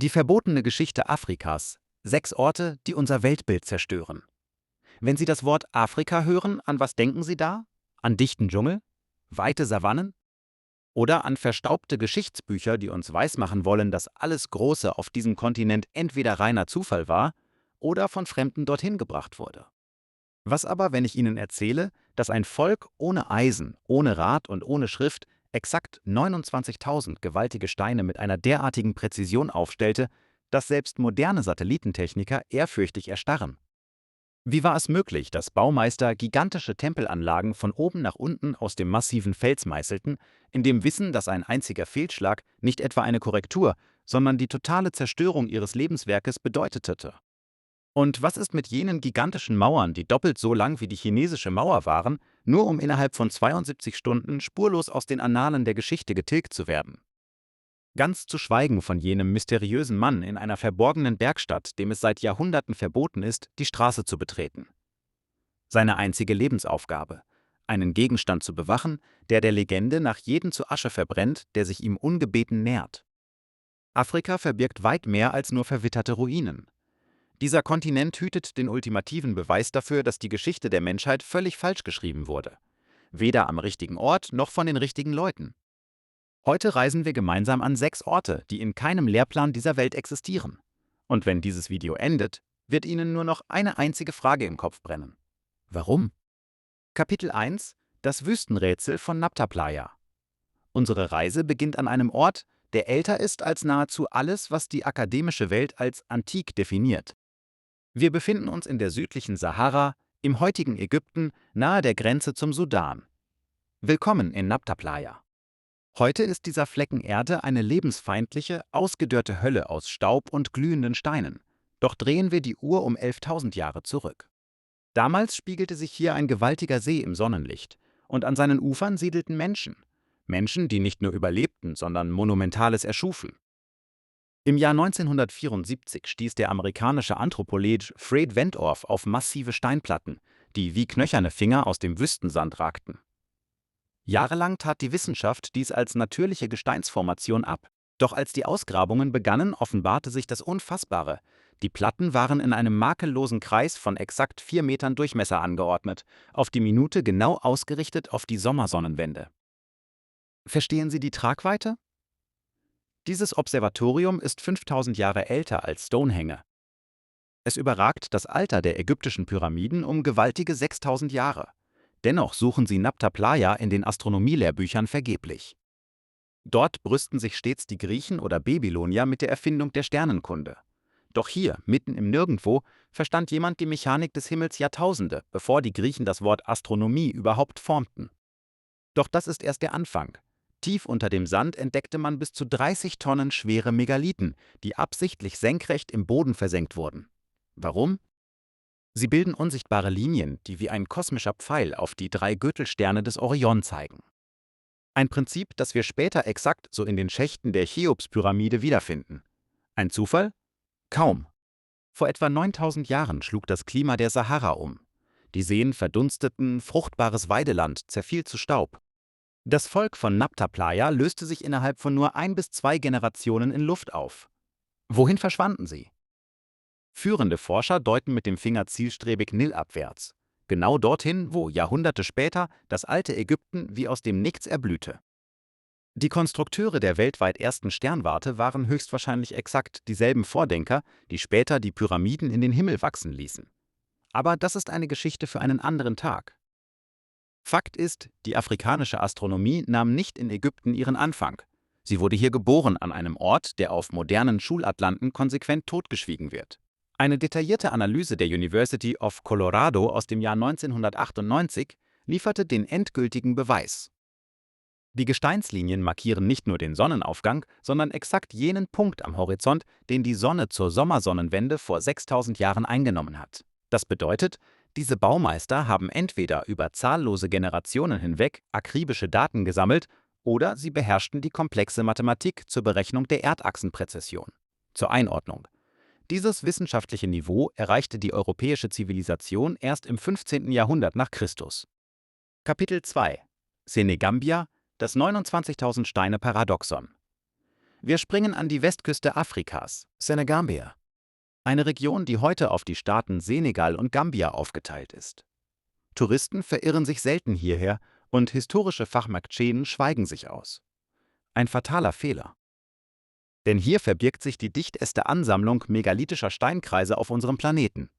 Die verbotene Geschichte Afrikas. 6 Orte, die unser Weltbild zerstören. Wenn Sie das Wort Afrika hören, an was denken Sie da? An dichten Dschungel? Weite Savannen? Oder an verstaubte Geschichtsbücher, die uns weismachen wollen, dass alles Große auf diesem Kontinent entweder reiner Zufall war oder von Fremden dorthin gebracht wurde? Was aber, wenn ich Ihnen erzähle, dass ein Volk ohne Eisen, ohne Rad und ohne Schrift exakt 29.000 gewaltige Steine mit einer derartigen Präzision aufstellte, dass selbst moderne Satellitentechniker ehrfürchtig erstarren? Wie war es möglich, dass Baumeister gigantische Tempelanlagen von oben nach unten aus dem massiven Fels meißelten, in dem Wissen, dass ein einziger Fehlschlag nicht etwa eine Korrektur, sondern die totale Zerstörung ihres Lebenswerkes bedeutete? Und was ist mit jenen gigantischen Mauern, die doppelt so lang wie die chinesische Mauer waren, nur um innerhalb von 72 Stunden spurlos aus den Annalen der Geschichte getilgt zu werden? Ganz zu schweigen von jenem mysteriösen Mann in einer verborgenen Bergstadt, dem es seit Jahrhunderten verboten ist, die Straße zu betreten. Seine einzige Lebensaufgabe: einen Gegenstand zu bewachen, der Legende nach jeden zu Asche verbrennt, der sich ihm ungebeten nähert. Afrika verbirgt weit mehr als nur verwitterte Ruinen. Dieser Kontinent hütet den ultimativen Beweis dafür, dass die Geschichte der Menschheit völlig falsch geschrieben wurde. Weder am richtigen Ort noch von den richtigen Leuten. Heute reisen wir gemeinsam an 6 Orte, die in keinem Lehrplan dieser Welt existieren. Und wenn dieses Video endet, wird Ihnen nur noch eine einzige Frage im Kopf brennen. Warum? Kapitel 1: Das Wüstenrätsel von Nabta Playa. Unsere Reise beginnt an einem Ort, der älter ist als nahezu alles, was die akademische Welt als antik definiert. Wir befinden uns in der südlichen Sahara, im heutigen Ägypten, nahe der Grenze zum Sudan. Willkommen in Nabta Playa. Heute ist dieser Flecken Erde eine lebensfeindliche, ausgedörrte Hölle aus Staub und glühenden Steinen. Doch drehen wir die Uhr um 11.000 Jahre zurück. Damals spiegelte sich hier ein gewaltiger See im Sonnenlicht, und an seinen Ufern siedelten Menschen. Menschen, die nicht nur überlebten, sondern Monumentales erschufen. Im Jahr 1974 stieß der amerikanische Anthropoleg Fred Wentorf auf massive Steinplatten, die wie knöcherne Finger aus dem Wüstensand ragten. Jahrelang tat die Wissenschaft dies als natürliche Gesteinsformation ab. Doch als die Ausgrabungen begannen, offenbarte sich das Unfassbare. Die Platten waren in einem makellosen Kreis von exakt 4 Metern Durchmesser angeordnet, auf die Minute genau ausgerichtet auf die Sommersonnenwende. Verstehen Sie die Tragweite? Dieses Observatorium ist 5000 Jahre älter als Stonehenge. Es überragt das Alter der ägyptischen Pyramiden um gewaltige 6000 Jahre. Dennoch suchen Sie Nabta Playa in den Astronomielehrbüchern vergeblich. Dort brüsten sich stets die Griechen oder Babylonier mit der Erfindung der Sternenkunde. Doch hier, mitten im Nirgendwo, verstand jemand die Mechanik des Himmels Jahrtausende, bevor die Griechen das Wort Astronomie überhaupt formten. Doch das ist erst der Anfang. Tief unter dem Sand entdeckte man bis zu 30 Tonnen schwere Megalithen, die absichtlich senkrecht im Boden versenkt wurden. Warum? Sie bilden unsichtbare Linien, die wie ein kosmischer Pfeil auf die 3 Gürtelsterne des Orion zeigen. Ein Prinzip, das wir später exakt so in den Schächten der Cheops-Pyramide wiederfinden. Ein Zufall? Kaum. Vor etwa 9000 Jahren schlug das Klima der Sahara um. Die Seen verdunsteten, fruchtbares Weideland zerfiel zu Staub. Das Volk von Nabta Playa löste sich innerhalb von nur 1 bis 2 Generationen in Luft auf. Wohin verschwanden sie? Führende Forscher deuten mit dem Finger zielstrebig nilabwärts. Genau dorthin, wo Jahrhunderte später das alte Ägypten wie aus dem Nichts erblühte. Die Konstrukteure der weltweit ersten Sternwarte waren höchstwahrscheinlich exakt dieselben Vordenker, die später die Pyramiden in den Himmel wachsen ließen. Aber das ist eine Geschichte für einen anderen Tag. Fakt ist, die afrikanische Astronomie nahm nicht in Ägypten ihren Anfang. Sie wurde hier geboren an einem Ort, der auf modernen Schulatlanten konsequent totgeschwiegen wird. Eine detaillierte Analyse der University of Colorado aus dem Jahr 1998 lieferte den endgültigen Beweis. Die Gesteinslinien markieren nicht nur den Sonnenaufgang, sondern exakt jenen Punkt am Horizont, den die Sonne zur Sommersonnenwende vor 6000 Jahren eingenommen hat. Das bedeutet, diese Baumeister haben entweder über zahllose Generationen hinweg akribische Daten gesammelt oder sie beherrschten die komplexe Mathematik zur Berechnung der Erdachsenpräzession. Zur Einordnung: Dieses wissenschaftliche Niveau erreichte die europäische Zivilisation erst im 15. Jahrhundert nach Christus. Kapitel 2: Senegambia, das 29.000 Steine Paradoxon. Wir springen an die Westküste Afrikas, Senegambia. Eine Region, die heute auf die Staaten Senegal und Gambia aufgeteilt ist. Touristen verirren sich selten hierher und historische Fachmarktschäden schweigen sich aus. Ein fataler Fehler. Denn hier verbirgt sich die dichteste Ansammlung megalithischer Steinkreise auf unserem Planeten.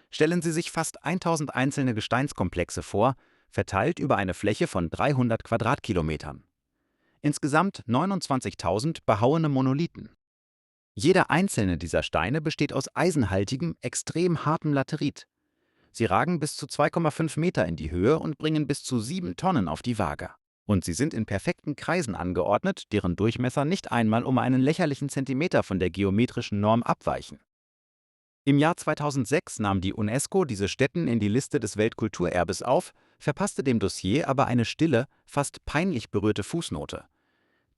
Stellen Sie sich fast 1000 einzelne Gesteinskomplexe vor, verteilt über eine Fläche von 300 Quadratkilometern. Insgesamt 29.000 behauene Monolithen. Jeder einzelne dieser Steine besteht aus eisenhaltigem, extrem hartem Laterit. Sie ragen bis zu 2,5 Meter in die Höhe und bringen bis zu 7 Tonnen auf die Waage. Und sie sind in perfekten Kreisen angeordnet, deren Durchmesser nicht einmal um einen lächerlichen Zentimeter von der geometrischen Norm abweichen. Im Jahr 2006 nahm die UNESCO diese Stätten in die Liste des Weltkulturerbes auf, verpasste dem Dossier aber eine stille, fast peinlich berührte Fußnote.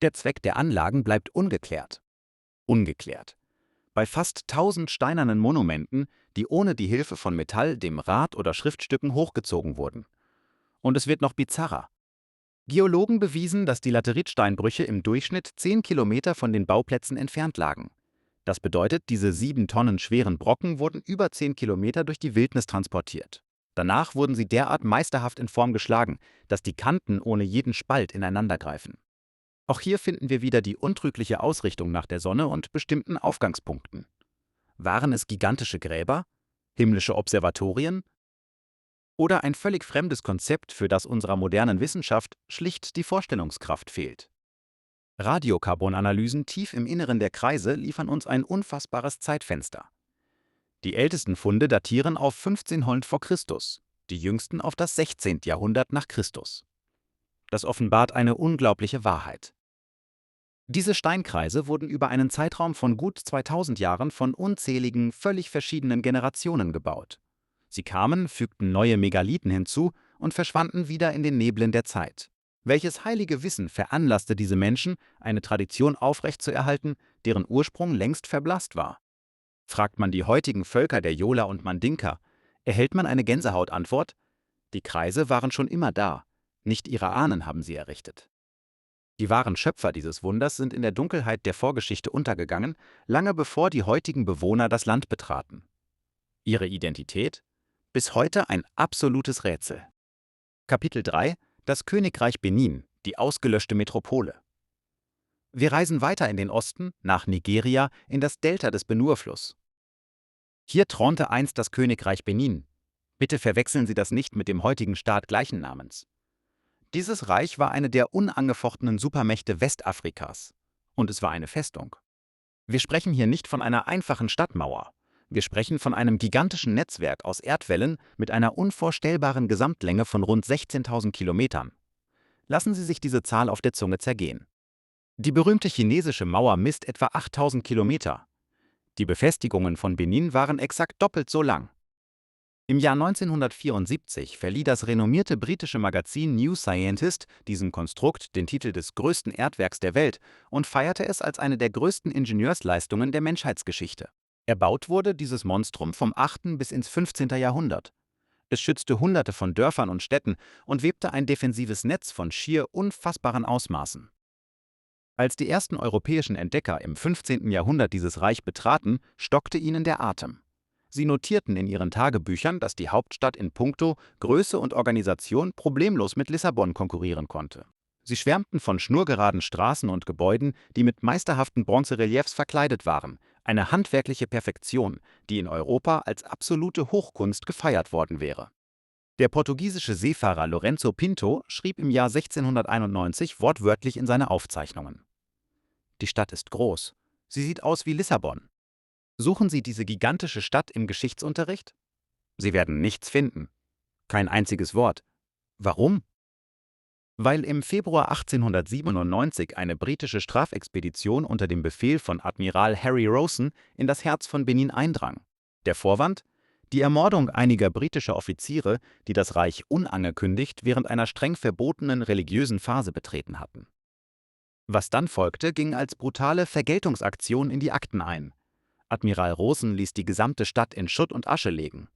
Der Zweck der Anlagen bleibt ungeklärt. Ungeklärt. Bei fast 1000 steinernen Monumenten, die ohne die Hilfe von Metall, dem Rad oder Schriftstücken hochgezogen wurden. Und es wird noch bizarrer. Geologen bewiesen, dass die Lateritsteinbrüche im Durchschnitt 10 Kilometer von den Bauplätzen entfernt lagen. Das bedeutet, diese 7 Tonnen schweren Brocken wurden über 10 Kilometer durch die Wildnis transportiert. Danach wurden sie derart meisterhaft in Form geschlagen, dass die Kanten ohne jeden Spalt ineinandergreifen. Auch hier finden wir wieder die untrügliche Ausrichtung nach der Sonne und bestimmten Aufgangspunkten. Waren es gigantische Gräber? Himmlische Observatorien? Oder ein völlig fremdes Konzept, für das unserer modernen Wissenschaft schlicht die Vorstellungskraft fehlt? Radiokarbonanalysen tief im Inneren der Kreise liefern uns ein unfassbares Zeitfenster. Die ältesten Funde datieren auf 1500 v. Chr., die jüngsten auf das 16. Jahrhundert nach Christus. Das offenbart eine unglaubliche Wahrheit. Diese Steinkreise wurden über einen Zeitraum von gut 2000 Jahren von unzähligen, völlig verschiedenen Generationen gebaut. Sie kamen, fügten neue Megalithen hinzu und verschwanden wieder in den Nebeln der Zeit. Welches heilige Wissen veranlasste diese Menschen, eine Tradition aufrechtzuerhalten, deren Ursprung längst verblasst war? Fragt man die heutigen Völker der Jola und Mandinka, erhält man eine Gänsehautantwort: Die Kreise waren schon immer da, nicht ihre Ahnen haben sie errichtet. Die wahren Schöpfer dieses Wunders sind in der Dunkelheit der Vorgeschichte untergegangen, lange bevor die heutigen Bewohner das Land betraten. Ihre Identität? Bis heute ein absolutes Rätsel. Kapitel 3: Das Königreich Benin, die ausgelöschte Metropole. Wir reisen weiter in den Osten, nach Nigeria, in das Delta des Benue-Fluss. Hier thronte einst das Königreich Benin. Bitte verwechseln Sie das nicht mit dem heutigen Staat gleichen Namens. Dieses Reich war eine der unangefochtenen Supermächte Westafrikas. Und es war eine Festung. Wir sprechen hier nicht von einer einfachen Stadtmauer. Wir sprechen von einem gigantischen Netzwerk aus Erdwällen mit einer unvorstellbaren Gesamtlänge von rund 16.000 Kilometern. Lassen Sie sich diese Zahl auf der Zunge zergehen. Die berühmte chinesische Mauer misst etwa 8.000 Kilometer. Die Befestigungen von Benin waren exakt doppelt so lang. Im Jahr 1974 verlieh das renommierte britische Magazin New Scientist diesem Konstrukt den Titel des größten Erdwerks der Welt und feierte es als eine der größten Ingenieursleistungen der Menschheitsgeschichte. Erbaut wurde dieses Monstrum vom 8. bis ins 15. Jahrhundert. Es schützte Hunderte von Dörfern und Städten und webte ein defensives Netz von schier unfassbaren Ausmaßen. Als die ersten europäischen Entdecker im 15. Jahrhundert dieses Reich betraten, stockte ihnen der Atem. Sie notierten in ihren Tagebüchern, dass die Hauptstadt in puncto Größe und Organisation problemlos mit Lissabon konkurrieren konnte. Sie schwärmten von schnurgeraden Straßen und Gebäuden, die mit meisterhaften Bronzereliefs verkleidet waren, eine handwerkliche Perfektion, die in Europa als absolute Hochkunst gefeiert worden wäre. Der portugiesische Seefahrer Lourenço Pinto schrieb im Jahr 1691 wortwörtlich in seine Aufzeichnungen: Die Stadt ist groß. Sie sieht aus wie Lissabon. Suchen Sie diese gigantische Stadt im Geschichtsunterricht? Sie werden nichts finden. Kein einziges Wort. Warum? Weil im Februar 1897 eine britische Strafexpedition unter dem Befehl von Admiral Harry Rosen in das Herz von Benin eindrang. Der Vorwand? Die Ermordung einiger britischer Offiziere, die das Reich unangekündigt während einer streng verbotenen religiösen Phase betreten hatten. Was dann folgte, ging als brutale Vergeltungsaktion in die Akten ein. Admiral Rosen ließ die gesamte Stadt in Schutt und Asche legen.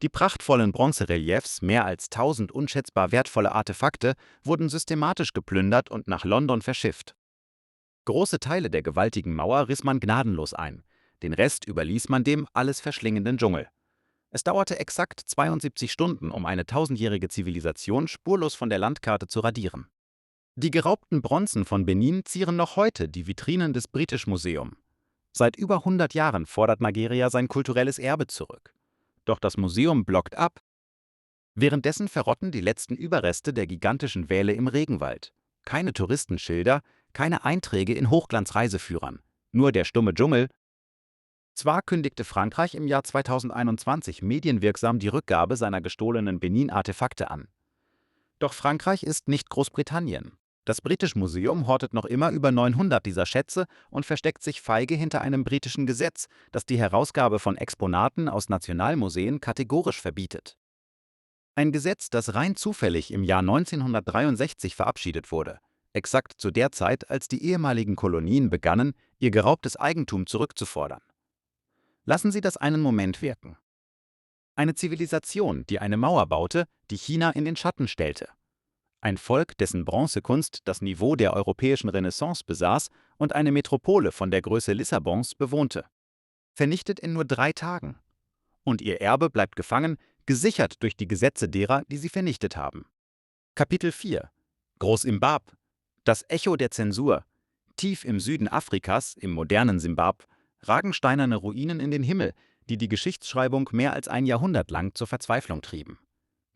Die prachtvollen Bronzereliefs, mehr als 1000 unschätzbar wertvolle Artefakte, wurden systematisch geplündert und nach London verschifft. Große Teile der gewaltigen Mauer riss man gnadenlos ein, den Rest überließ man dem alles verschlingenden Dschungel. Es dauerte exakt 72 Stunden, um eine tausendjährige Zivilisation spurlos von der Landkarte zu radieren. Die geraubten Bronzen von Benin zieren noch heute die Vitrinen des British Museum. Seit über 100 Jahren fordert Nigeria sein kulturelles Erbe zurück. Doch das Museum blockt ab. Währenddessen verrotten die letzten Überreste der gigantischen Wale im Regenwald. Keine Touristenschilder, keine Einträge in Hochglanzreiseführern, nur der stumme Dschungel. Zwar kündigte Frankreich im Jahr 2021 medienwirksam die Rückgabe seiner gestohlenen Benin-Artefakte an. Doch Frankreich ist nicht Großbritannien. Das British Museum hortet noch immer über 900 dieser Schätze und versteckt sich feige hinter einem britischen Gesetz, das die Herausgabe von Exponaten aus Nationalmuseen kategorisch verbietet. Ein Gesetz, das rein zufällig im Jahr 1963 verabschiedet wurde, exakt zu der Zeit, als die ehemaligen Kolonien begannen, ihr geraubtes Eigentum zurückzufordern. Lassen Sie das einen Moment wirken. Eine Zivilisation, die eine Mauer baute, die China in den Schatten stellte. Ein Volk, dessen Bronzekunst das Niveau der europäischen Renaissance besaß und eine Metropole von der Größe Lissabons bewohnte. Vernichtet in nur 3 Tagen. Und ihr Erbe bleibt gefangen, gesichert durch die Gesetze derer, die sie vernichtet haben. Kapitel 4 Groß-Imbab. Das Echo der Zensur. Tief im Süden Afrikas, im modernen Simbab, ragen steinerne Ruinen in den Himmel, die die Geschichtsschreibung mehr als ein Jahrhundert lang zur Verzweiflung trieben.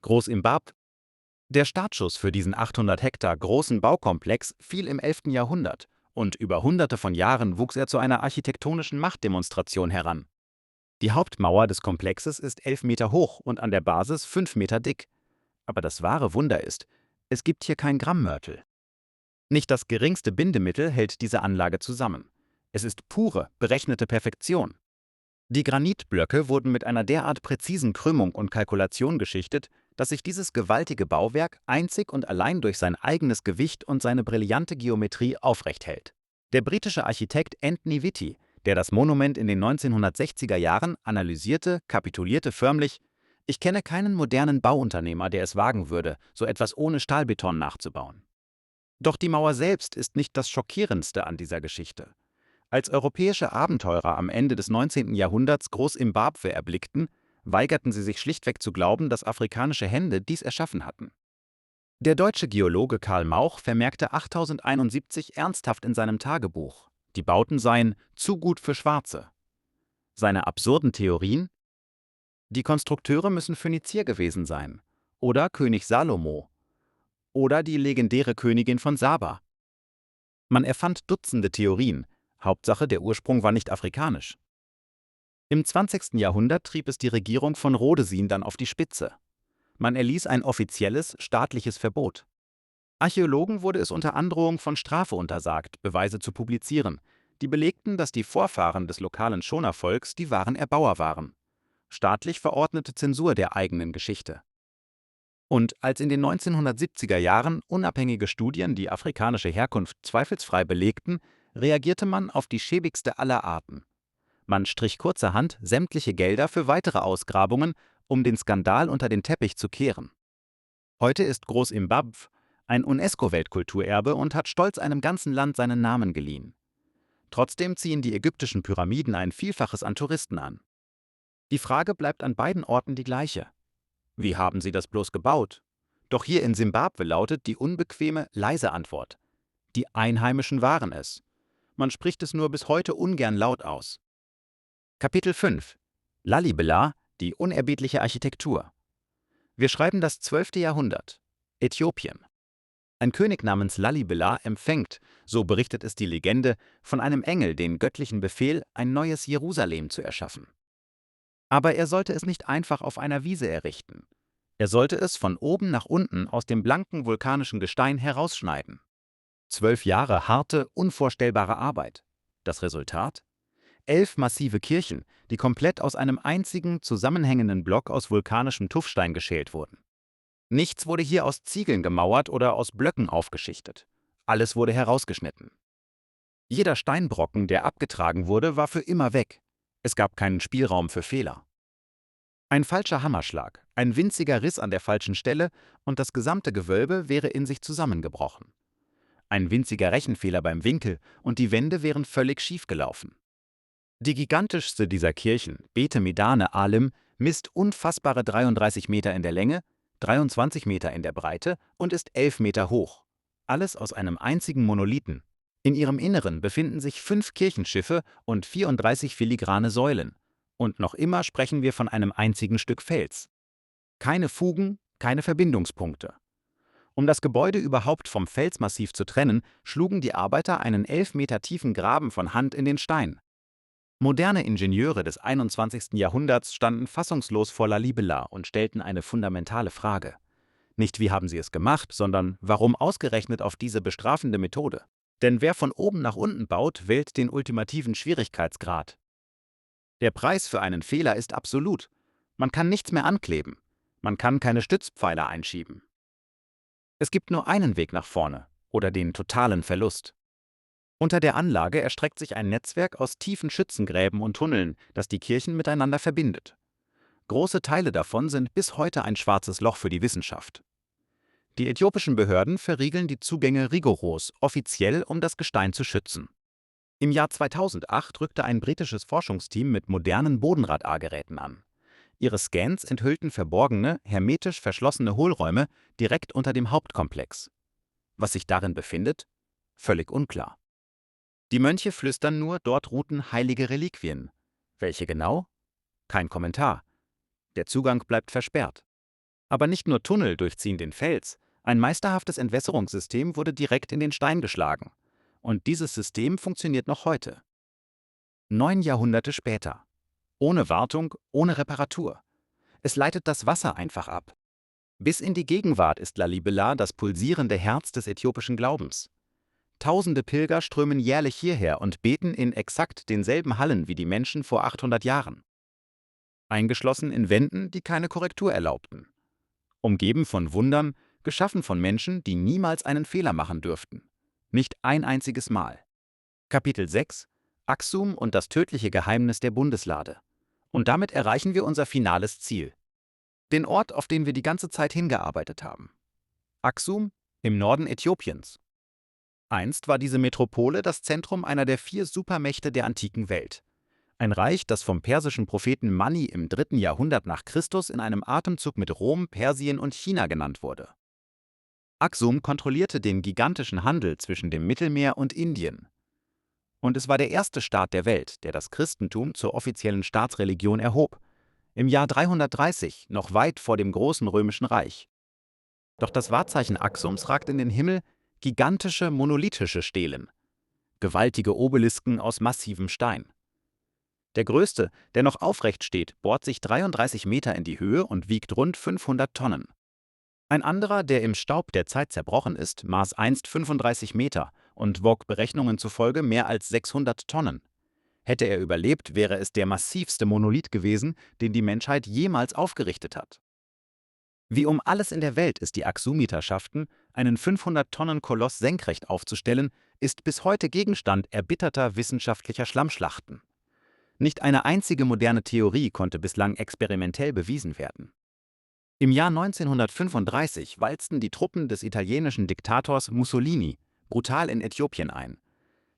Groß-Imbab. Der Startschuss für diesen 800 Hektar großen Baukomplex fiel im 11. Jahrhundert und über Hunderte von Jahren wuchs er zu einer architektonischen Machtdemonstration heran. Die Hauptmauer des Komplexes ist 11 Meter hoch und an der Basis 5 Meter dick. Aber das wahre Wunder ist, es gibt hier kein Grammörtel. Nicht das geringste Bindemittel hält diese Anlage zusammen. Es ist pure, berechnete Perfektion. Die Granitblöcke wurden mit einer derart präzisen Krümmung und Kalkulation geschichtet, dass sich dieses gewaltige Bauwerk einzig und allein durch sein eigenes Gewicht und seine brillante Geometrie aufrecht hält. Der britische Architekt Anthony Witty, der das Monument in den 1960er Jahren analysierte, kapitulierte förmlich: „Ich kenne keinen modernen Bauunternehmer, der es wagen würde, so etwas ohne Stahlbeton nachzubauen." Doch die Mauer selbst ist nicht das Schockierendste an dieser Geschichte. Als europäische Abenteurer am Ende des 19. Jahrhunderts Groß-Imbabwe erblickten, weigerten sie sich schlichtweg zu glauben, dass afrikanische Hände dies erschaffen hatten. Der deutsche Geologe Karl Mauch vermerkte 8071 ernsthaft in seinem Tagebuch, die Bauten seien zu gut für Schwarze. Seine absurden Theorien? Die Konstrukteure müssen Phönizier gewesen sein, oder König Salomo, oder die legendäre Königin von Saba. Man erfand Dutzende Theorien, Hauptsache der Ursprung war nicht afrikanisch. Im 20. Jahrhundert trieb es die Regierung von Rhodesin dann auf die Spitze. Man erließ ein offizielles, staatliches Verbot. Archäologen wurde es unter Androhung von Strafe untersagt, Beweise zu publizieren, die belegten, dass die Vorfahren des lokalen Shona-Volks die wahren Erbauer waren. Staatlich verordnete Zensur der eigenen Geschichte. Und als in den 1970er Jahren unabhängige Studien die afrikanische Herkunft zweifelsfrei belegten, reagierte man auf die schäbigste aller Arten. Man strich kurzerhand sämtliche Gelder für weitere Ausgrabungen, um den Skandal unter den Teppich zu kehren. Heute ist Groß-Imbabwe ein UNESCO-Weltkulturerbe und hat stolz einem ganzen Land seinen Namen geliehen. Trotzdem ziehen die ägyptischen Pyramiden ein Vielfaches an Touristen an. Die Frage bleibt an beiden Orten die gleiche. Wie haben sie das bloß gebaut? Doch hier in Simbabwe lautet die unbequeme, leise Antwort: Die Einheimischen waren es. Man spricht es nur bis heute ungern laut aus. Kapitel 5 Lalibela, die unerbittliche Architektur. Wir schreiben das 12. Jahrhundert. Äthiopien. Ein König namens Lalibela empfängt, so berichtet es die Legende, von einem Engel den göttlichen Befehl, ein neues Jerusalem zu erschaffen. Aber er sollte es nicht einfach auf einer Wiese errichten. Er sollte es von oben nach unten aus dem blanken vulkanischen Gestein herausschneiden. 12 Jahre harte, unvorstellbare Arbeit. Das Resultat? 11 massive Kirchen, die komplett aus einem einzigen, zusammenhängenden Block aus vulkanischem Tuffstein geschält wurden. Nichts wurde hier aus Ziegeln gemauert oder aus Blöcken aufgeschichtet. Alles wurde herausgeschnitten. Jeder Steinbrocken, der abgetragen wurde, war für immer weg. Es gab keinen Spielraum für Fehler. Ein falscher Hammerschlag, ein winziger Riss an der falschen Stelle und das gesamte Gewölbe wäre in sich zusammengebrochen. Ein winziger Rechenfehler beim Winkel und die Wände wären völlig schief gelaufen. Die gigantischste dieser Kirchen, Beth Medane Alim, misst unfassbare 33 Meter in der Länge, 23 Meter in der Breite und ist 11 Meter hoch. Alles aus einem einzigen Monolithen. In ihrem Inneren befinden sich 5 Kirchenschiffe und 34 filigrane Säulen. Und noch immer sprechen wir von einem einzigen Stück Fels. Keine Fugen, keine Verbindungspunkte. Um das Gebäude überhaupt vom Felsmassiv zu trennen, schlugen die Arbeiter einen 11 Meter tiefen Graben von Hand in den Stein. Moderne Ingenieure des 21. Jahrhunderts standen fassungslos vor Lalibela und stellten eine fundamentale Frage. Nicht wie haben sie es gemacht, sondern warum ausgerechnet auf diese bestrafende Methode? Denn wer von oben nach unten baut, wählt den ultimativen Schwierigkeitsgrad. Der Preis für einen Fehler ist absolut. Man kann nichts mehr ankleben. Man kann keine Stützpfeiler einschieben. Es gibt nur einen Weg nach vorne oder den totalen Verlust. Unter der Anlage erstreckt sich ein Netzwerk aus tiefen Schützengräben und Tunneln, das die Kirchen miteinander verbindet. Große Teile davon sind bis heute ein schwarzes Loch für die Wissenschaft. Die äthiopischen Behörden verriegeln die Zugänge rigoros, offiziell, um das Gestein zu schützen. Im Jahr 2008 rückte ein britisches Forschungsteam mit modernen Bodenradar-Geräten an. Ihre Scans enthüllten verborgene, hermetisch verschlossene Hohlräume direkt unter dem Hauptkomplex. Was sich darin befindet? Völlig unklar. Die Mönche flüstern nur, dort ruhten heilige Reliquien. Welche genau? Kein Kommentar. Der Zugang bleibt versperrt. Aber nicht nur Tunnel durchziehen den Fels, ein meisterhaftes Entwässerungssystem wurde direkt in den Stein geschlagen. Und dieses System funktioniert noch heute. 9 Jahrhunderte später. Ohne Wartung, ohne Reparatur. Es leitet das Wasser einfach ab. Bis in die Gegenwart ist Lalibela das pulsierende Herz des äthiopischen Glaubens. Tausende Pilger strömen jährlich hierher und beten in exakt denselben Hallen wie die Menschen vor 800 Jahren. Eingeschlossen in Wänden, die keine Korrektur erlaubten. Umgeben von Wundern, geschaffen von Menschen, die niemals einen Fehler machen dürften. Nicht ein einziges Mal. Kapitel 6: Aksum und das tödliche Geheimnis der Bundeslade. Und damit erreichen wir unser finales Ziel. Den Ort, auf den wir die ganze Zeit hingearbeitet haben. Aksum im Norden Äthiopiens. Einst war diese Metropole das Zentrum einer der 4 Supermächte der antiken Welt. Ein Reich, das vom persischen Propheten Mani im 3. Jahrhundert nach Christus in einem Atemzug mit Rom, Persien und China genannt wurde. Aksum kontrollierte den gigantischen Handel zwischen dem Mittelmeer und Indien. Und es war der erste Staat der Welt, der das Christentum zur offiziellen Staatsreligion erhob. Im Jahr 330, noch weit vor dem großen römischen Reich. Doch das Wahrzeichen Aksums ragt in den Himmel: gigantische monolithische Stelen. Gewaltige Obelisken aus massivem Stein. Der größte, der noch aufrecht steht, bohrt sich 33 Meter in die Höhe und wiegt rund 500 Tonnen. Ein anderer, der im Staub der Zeit zerbrochen ist, maß einst 35 Meter und wog Berechnungen zufolge mehr als 600 Tonnen. Hätte er überlebt, wäre es der massivste Monolith gewesen, den die Menschheit jemals aufgerichtet hat. Wie um alles in der Welt es die Aksumiter schafften, einen 500-Tonnen-Koloss senkrecht aufzustellen, ist bis heute Gegenstand erbitterter wissenschaftlicher Schlammschlachten. Nicht eine einzige moderne Theorie konnte bislang experimentell bewiesen werden. Im Jahr 1935 walzten die Truppen des italienischen Diktators Mussolini brutal in Äthiopien ein.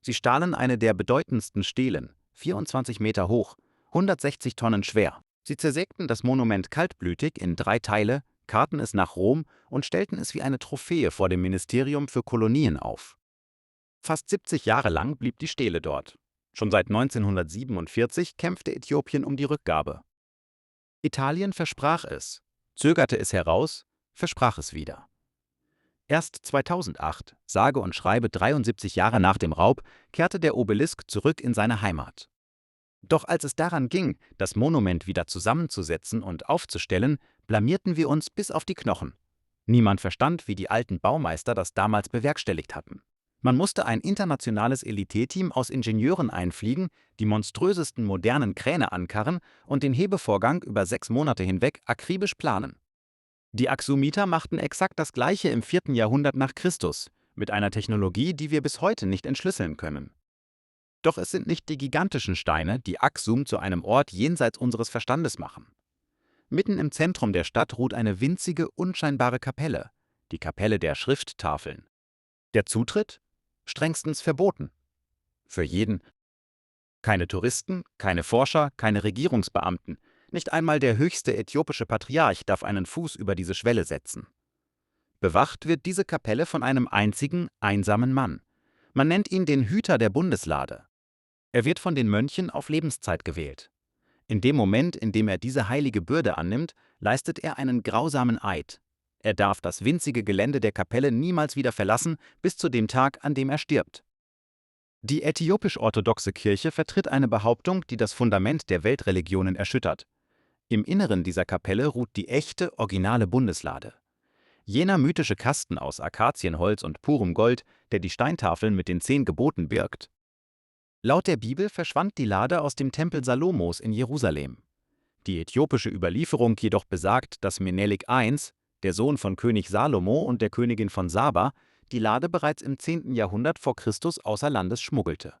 Sie stahlen eine der bedeutendsten Stelen, 24 Meter hoch, 160 Tonnen schwer. Sie zersägten das Monument kaltblütig in 3 Teile, karten es nach Rom und stellten es wie eine Trophäe vor dem Ministerium für Kolonien auf. Fast 70 Jahre lang blieb die Stele dort. Schon seit 1947 kämpfte Äthiopien um die Rückgabe. Italien versprach es, zögerte es heraus, versprach es wieder. Erst 2008, sage und schreibe 73 Jahre nach dem Raub, kehrte der Obelisk zurück in seine Heimat. Doch als es daran ging, das Monument wieder zusammenzusetzen und aufzustellen, blamierten wir uns bis auf die Knochen. Niemand verstand, wie die alten Baumeister das damals bewerkstelligt hatten. Man musste ein internationales Eliteteam aus Ingenieuren einfliegen, die monströsesten modernen Kräne ankarren und den Hebevorgang über 6 Monate hinweg akribisch planen. Die Aksumiter machten exakt das Gleiche im 4. Jahrhundert nach Christus, mit einer Technologie, die wir bis heute nicht entschlüsseln können. Doch es sind nicht die gigantischen Steine, die Aksum zu einem Ort jenseits unseres Verstandes machen. Mitten im Zentrum der Stadt ruht eine winzige, unscheinbare Kapelle, die Kapelle der Schrifttafeln. Der Zutritt? strengstens verboten. Für jeden. Keine Touristen, keine Forscher, keine Regierungsbeamten. Nicht einmal der höchste äthiopische Patriarch darf einen Fuß über diese Schwelle setzen. Bewacht wird diese Kapelle von einem einzigen, einsamen Mann. Man nennt ihn den Hüter der Bundeslade. Er wird von den Mönchen auf Lebenszeit gewählt. In dem Moment, in dem er diese heilige Bürde annimmt, leistet er einen grausamen Eid. Er darf das winzige Gelände der Kapelle niemals wieder verlassen, bis zu dem Tag, an dem er stirbt. Die äthiopisch-orthodoxe Kirche vertritt eine Behauptung, die das Fundament der Weltreligionen erschüttert. Im Inneren dieser Kapelle ruht die echte, originale Bundeslade. Jener mythische Kasten aus Akazienholz und purem Gold, der die Steintafeln mit den 10 Geboten birgt. Laut der Bibel verschwand die Lade aus dem Tempel Salomos in Jerusalem. Die äthiopische Überlieferung jedoch besagt, dass Menelik I., der Sohn von König Salomo und der Königin von Saba, die Lade bereits im 10. Jahrhundert vor Christus außer Landes schmuggelte.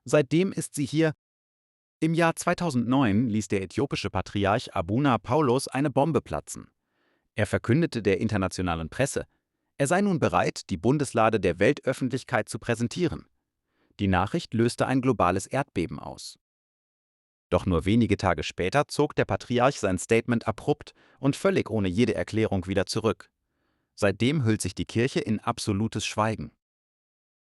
Seitdem ist sie hier. Im Jahr 2009 ließ der äthiopische Patriarch Abuna Paulos eine Bombe platzen. Er verkündete der internationalen Presse, er sei nun bereit, die Bundeslade der Weltöffentlichkeit zu präsentieren. Die Nachricht löste ein globales Erdbeben aus. Doch nur wenige Tage später zog der Patriarch sein Statement abrupt und völlig ohne jede Erklärung wieder zurück. Seitdem hüllt sich die Kirche in absolutes Schweigen.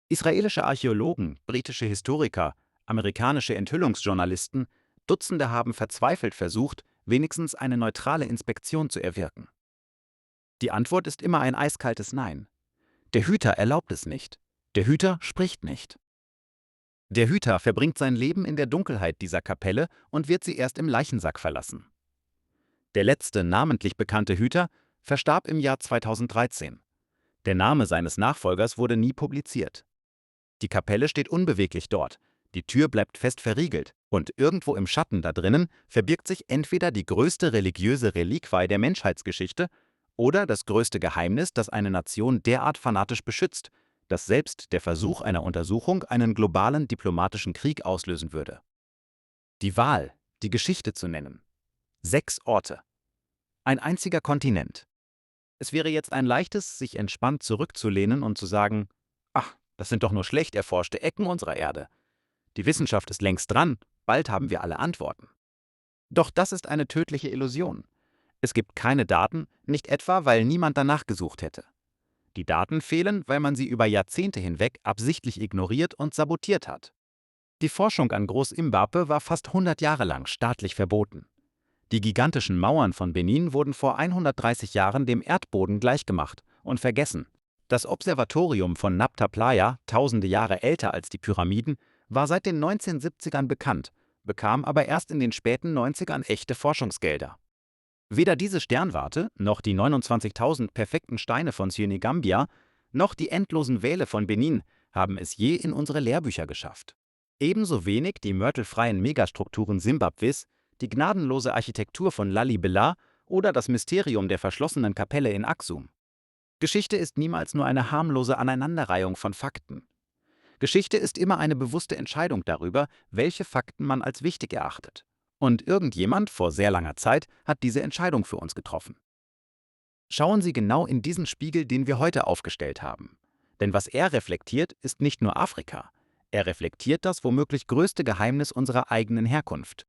Israelische Archäologen, britische Historiker, amerikanische Enthüllungsjournalisten, Dutzende haben verzweifelt versucht, wenigstens eine neutrale Inspektion zu erwirken. Die Antwort ist immer ein eiskaltes Nein. Der Hüter erlaubt es nicht. Der Hüter spricht nicht. Der Hüter verbringt sein Leben in der Dunkelheit dieser Kapelle und wird sie erst im Leichensack verlassen. Der letzte namentlich bekannte Hüter verstarb im Jahr 2013. Der Name seines Nachfolgers wurde nie publiziert. Die Kapelle steht unbeweglich dort, die Tür bleibt fest verriegelt und irgendwo im Schatten da drinnen verbirgt sich entweder die größte religiöse Reliquie der Menschheitsgeschichte oder das größte Geheimnis, das eine Nation derart fanatisch beschützt, dass selbst der Versuch einer Untersuchung einen globalen diplomatischen Krieg auslösen würde. Die Wahl, die Geschichte zu nennen. 6 Orte. Ein einziger Kontinent. Es wäre jetzt ein leichtes, sich entspannt zurückzulehnen und zu sagen, ach, das sind doch nur schlecht erforschte Ecken unserer Erde. Die Wissenschaft ist längst dran, bald haben wir alle Antworten. Doch das ist eine tödliche Illusion. Es gibt keine Daten, nicht etwa, weil niemand danach gesucht hätte. Die Daten fehlen, weil man sie über Jahrzehnte hinweg absichtlich ignoriert und sabotiert hat. Die Forschung an Groß-Mbape war fast 100 Jahre lang staatlich verboten. Die gigantischen Mauern von Benin wurden vor 130 Jahren dem Erdboden gleichgemacht und vergessen. Das Observatorium von Nabta Playa, tausende Jahre älter als die Pyramiden, war seit den 1970ern bekannt, bekam aber erst in den späten 90ern echte Forschungsgelder. Weder diese Sternwarte, noch die 29.000 perfekten Steine von Senegambia, noch die endlosen Wale von Benin haben es je in unsere Lehrbücher geschafft. Ebenso wenig die mörtelfreien Megastrukturen Simbabwes, die gnadenlose Architektur von Lalibela oder das Mysterium der verschlossenen Kapelle in Aksum. Geschichte ist niemals nur eine harmlose Aneinanderreihung von Fakten. Geschichte ist immer eine bewusste Entscheidung darüber, welche Fakten man als wichtig erachtet. Und irgendjemand vor sehr langer Zeit hat diese Entscheidung für uns getroffen. Schauen Sie genau in diesen Spiegel, den wir heute aufgestellt haben. Denn was er reflektiert, ist nicht nur Afrika. Er reflektiert das womöglich größte Geheimnis unserer eigenen Herkunft.